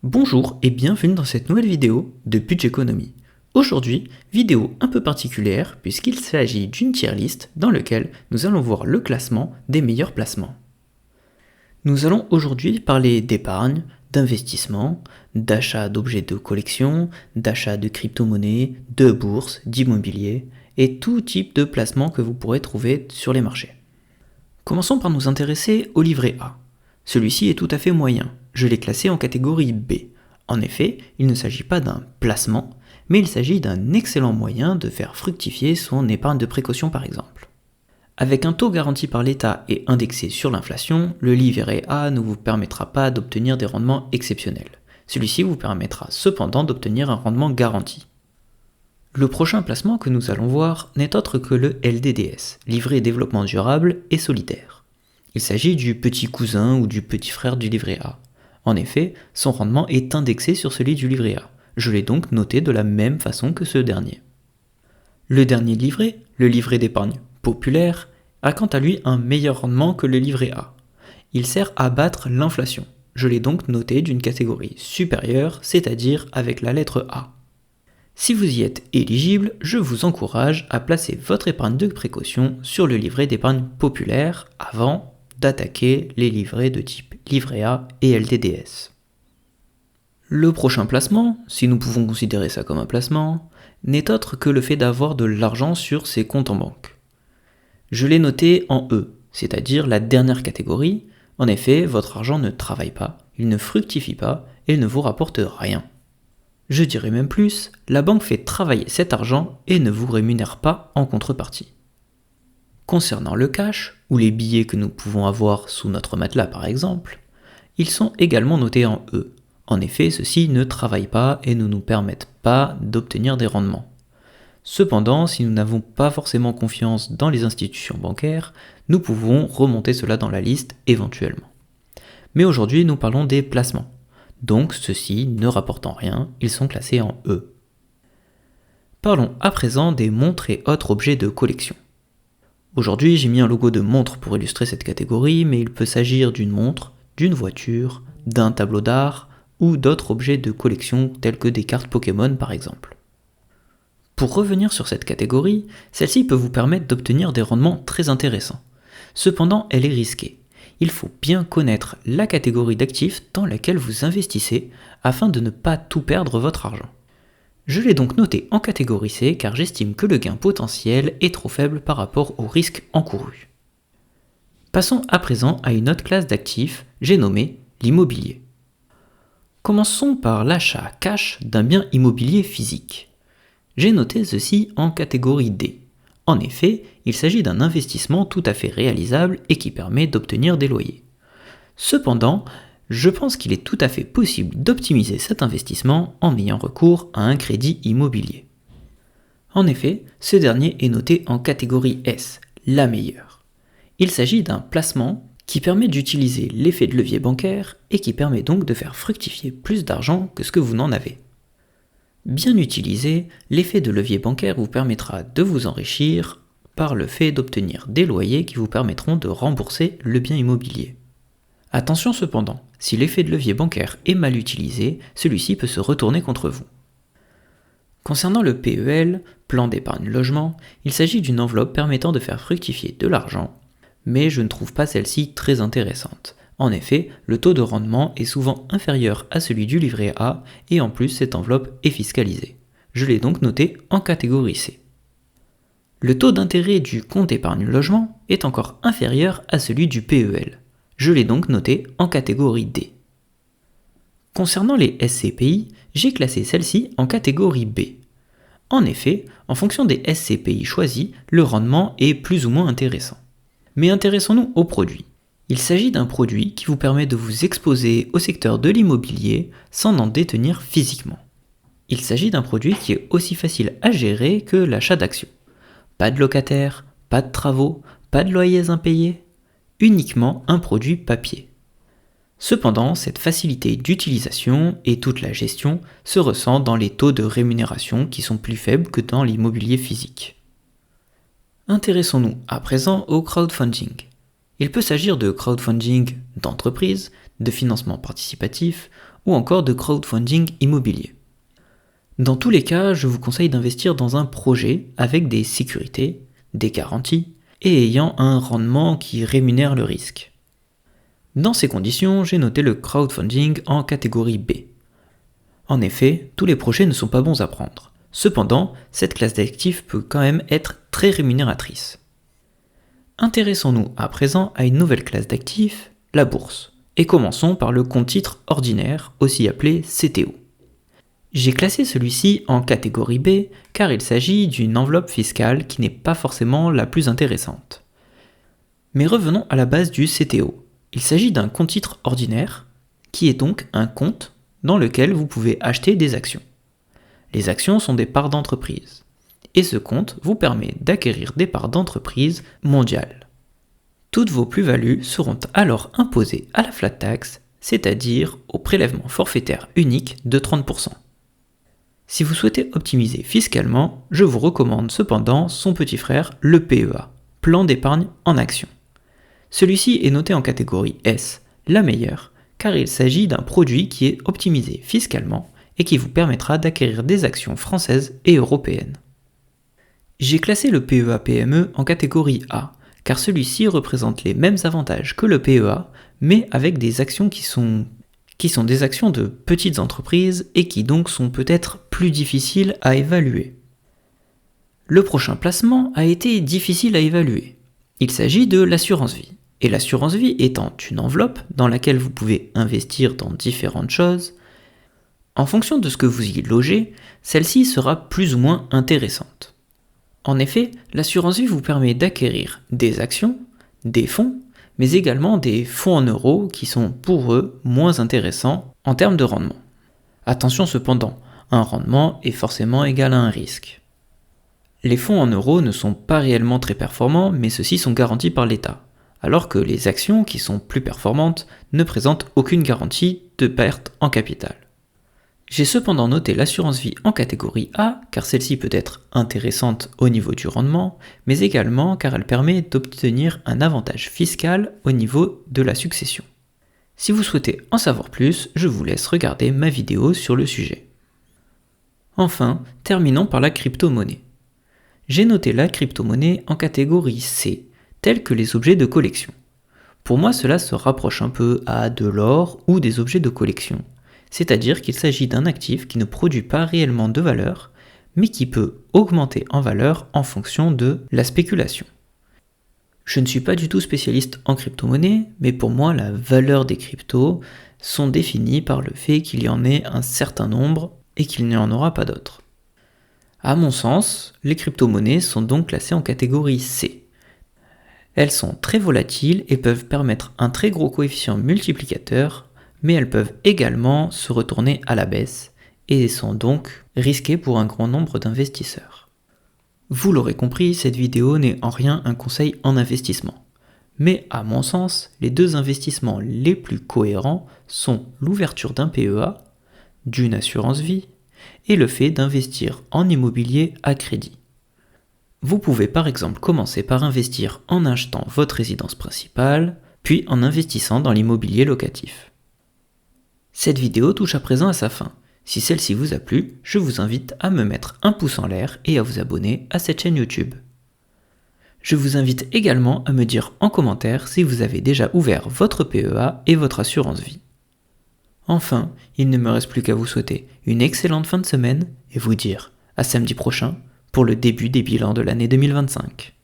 Bonjour et bienvenue dans cette nouvelle vidéo de Budgeconomy. Aujourd'hui, vidéo un peu particulière puisqu'il s'agit d'une tier list dans laquelle nous allons voir le classement des meilleurs placements. Nous allons aujourd'hui parler d'épargne, d'investissement, d'achat d'objets de collection, d'achat de crypto-monnaies, de bourse, d'immobilier et tout type de placement que vous pourrez trouver sur les marchés. Commençons par nous intéresser au livret A. Celui-ci est tout à fait moyen. Je l'ai classé en catégorie B. En effet, il ne s'agit pas d'un placement, mais il s'agit d'un excellent moyen de faire fructifier son épargne de précaution par exemple. Avec un taux garanti par l'État et indexé sur l'inflation, le livret A ne vous permettra pas d'obtenir des rendements exceptionnels. Celui-ci vous permettra cependant d'obtenir un rendement garanti. Le prochain placement que nous allons voir n'est autre que le LDDS, livret développement durable et solidaire. Il s'agit du petit cousin ou du petit frère du livret A. En effet, son rendement est indexé sur celui du livret A. Je l'ai donc noté de la même façon que ce dernier. Le dernier livret, le livret d'épargne populaire, a quant à lui un meilleur rendement que le livret A. Il sert à battre l'inflation. Je l'ai donc noté d'une catégorie supérieure, c'est-à-dire avec la lettre A. Si vous y êtes éligible, je vous encourage à placer votre épargne de précaution sur le livret d'épargne populaire avant d'attaquer les livrets de type livret A et LDDS. Le prochain placement, si nous pouvons considérer ça comme un placement, n'est autre que le fait d'avoir de l'argent sur ses comptes en banque. Je l'ai noté en E, c'est-à-dire la dernière catégorie. En effet, votre argent ne travaille pas, il ne fructifie pas et il ne vous rapporte rien. Je dirais même plus, la banque fait travailler cet argent et ne vous rémunère pas en contrepartie. Concernant le cash, ou les billets que nous pouvons avoir sous notre matelas par exemple, ils sont également notés en E. En effet, ceux-ci ne travaillent pas et ne nous permettent pas d'obtenir des rendements. Cependant, si nous n'avons pas forcément confiance dans les institutions bancaires, nous pouvons remonter cela dans la liste éventuellement. Mais aujourd'hui, nous parlons des placements. Donc ceux-ci ne rapportant rien, ils sont classés en E. Parlons à présent des montres et autres objets de collection. Aujourd'hui, j'ai mis un logo de montre pour illustrer cette catégorie, mais il peut s'agir d'une montre, d'une voiture, d'un tableau d'art ou d'autres objets de collection tels que des cartes Pokémon par exemple. Pour revenir sur cette catégorie, celle-ci peut vous permettre d'obtenir des rendements très intéressants. Cependant, elle est risquée. Il faut bien connaître la catégorie d'actifs dans laquelle vous investissez afin de ne pas tout perdre votre argent. Je l'ai donc noté en catégorie C car j'estime que le gain potentiel est trop faible par rapport au risque encouru. Passons à présent à une autre classe d'actifs, j'ai nommé l'immobilier. Commençons par l'achat cash d'un bien immobilier physique. J'ai noté ceci en catégorie D. En effet, il s'agit d'un investissement tout à fait réalisable et qui permet d'obtenir des loyers. Cependant, je pense qu'il est tout à fait possible d'optimiser cet investissement en ayant recours à un crédit immobilier. En effet, ce dernier est noté en catégorie S, la meilleure. Il s'agit d'un placement qui permet d'utiliser l'effet de levier bancaire et qui permet donc de faire fructifier plus d'argent que ce que vous n'en avez. Bien utilisé, l'effet de levier bancaire vous permettra de vous enrichir par le fait d'obtenir des loyers qui vous permettront de rembourser le bien immobilier. Attention cependant, si l'effet de levier bancaire est mal utilisé, celui-ci peut se retourner contre vous. Concernant le PEL, plan d'épargne logement, il s'agit d'une enveloppe permettant de faire fructifier de l'argent, mais je ne trouve pas celle-ci très intéressante. En effet, le taux de rendement est souvent inférieur à celui du livret A et en plus cette enveloppe est fiscalisée. Je l'ai donc noté en catégorie C. Le taux d'intérêt du compte épargne logement est encore inférieur à celui du PEL. Je l'ai donc noté en catégorie D. Concernant les SCPI, j'ai classé celle-ci en catégorie B. En effet, en fonction des SCPI choisis, le rendement est plus ou moins intéressant. Mais intéressons-nous au produit. Il s'agit d'un produit qui vous permet de vous exposer au secteur de l'immobilier sans en détenir physiquement. Il s'agit d'un produit qui est aussi facile à gérer que l'achat d'actions. Pas de locataire, pas de travaux, pas de loyers impayés, uniquement un produit papier. Cependant, cette facilité d'utilisation et toute la gestion se ressent dans les taux de rémunération qui sont plus faibles que dans l'immobilier physique. Intéressons-nous à présent au crowdfunding. Il peut s'agir de crowdfunding d'entreprise, de financement participatif ou encore de crowdfunding immobilier. Dans tous les cas, je vous conseille d'investir dans un projet avec des sécurités, des garanties et ayant un rendement qui rémunère le risque. Dans ces conditions, j'ai noté le crowdfunding en catégorie B. En effet, tous les projets ne sont pas bons à prendre. Cependant, cette classe d'actifs peut quand même être très rémunératrice. Intéressons-nous à présent à une nouvelle classe d'actifs, la bourse, et commençons par le compte titre ordinaire, aussi appelé CTO. J'ai classé celui-ci en catégorie B car il s'agit d'une enveloppe fiscale qui n'est pas forcément la plus intéressante. Mais revenons à la base du CTO. Il s'agit d'un compte titre ordinaire, qui est donc un compte dans lequel vous pouvez acheter des actions. Les actions sont des parts d'entreprise, et ce compte vous permet d'acquérir des parts d'entreprise mondiales. Toutes vos plus-values seront alors imposées à la flat tax, c'est-à-dire au prélèvement forfaitaire unique de 30%. Si vous souhaitez optimiser fiscalement, je vous recommande cependant son petit frère, le PEA, plan d'épargne en actions. Celui-ci est noté en catégorie S, la meilleure, car il s'agit d'un produit qui est optimisé fiscalement et qui vous permettra d'acquérir des actions françaises et européennes. J'ai classé le PEA PME en catégorie A, car celui-ci représente les mêmes avantages que le PEA, mais avec des actions qui sont des actions de petites entreprises et qui donc sont peut-être plus difficiles à évaluer. Le prochain placement a été difficile à évaluer. Il s'agit de l'assurance vie. Et l'assurance vie étant une enveloppe dans laquelle vous pouvez investir dans différentes choses, en fonction de ce que vous y logez, celle-ci sera plus ou moins intéressante. En effet, l'assurance vie vous permet d'acquérir des actions, des fonds, mais également des fonds en euros qui sont pour eux moins intéressants en termes de rendement. Attention cependant, un rendement est forcément égal à un risque. Les fonds en euros ne sont pas réellement très performants, mais ceux-ci sont garantis par l'État, alors que les actions qui sont plus performantes ne présentent aucune garantie de perte en capital. J'ai cependant noté l'assurance vie en catégorie A car celle-ci peut être intéressante au niveau du rendement, mais également car elle permet d'obtenir un avantage fiscal au niveau de la succession. Si vous souhaitez en savoir plus, je vous laisse regarder ma vidéo sur le sujet. Enfin, terminons par la crypto-monnaie. J'ai noté la crypto-monnaie en catégorie C, tels que les objets de collection. Pour moi, cela se rapproche un peu à de l'or ou des objets de collection. C'est-à-dire qu'il s'agit d'un actif qui ne produit pas réellement de valeur, mais qui peut augmenter en valeur en fonction de la spéculation. Je ne suis pas du tout spécialiste en crypto-monnaie, mais pour moi la valeur des cryptos sont définies par le fait qu'il y en ait un certain nombre et qu'il n'y en aura pas d'autres. À mon sens, les crypto-monnaies sont donc classées en catégorie C. Elles sont très volatiles et peuvent permettre un très gros coefficient multiplicateur, mais elles peuvent également se retourner à la baisse et sont donc risquées pour un grand nombre d'investisseurs. Vous l'aurez compris, cette vidéo n'est en rien un conseil en investissement. Mais à mon sens, les deux investissements les plus cohérents sont l'ouverture d'un PEA, d'une assurance vie, et le fait d'investir en immobilier à crédit. Vous pouvez par exemple commencer par investir en achetant votre résidence principale, puis en investissant dans l'immobilier locatif. Cette vidéo touche à présent à sa fin. Si celle-ci vous a plu, je vous invite à me mettre un pouce en l'air et à vous abonner à cette chaîne YouTube. Je vous invite également à me dire en commentaire si vous avez déjà ouvert votre PEA et votre assurance vie. Enfin, il ne me reste plus qu'à vous souhaiter une excellente fin de semaine et vous dire à samedi prochain pour le début des bilans de l'année 2025.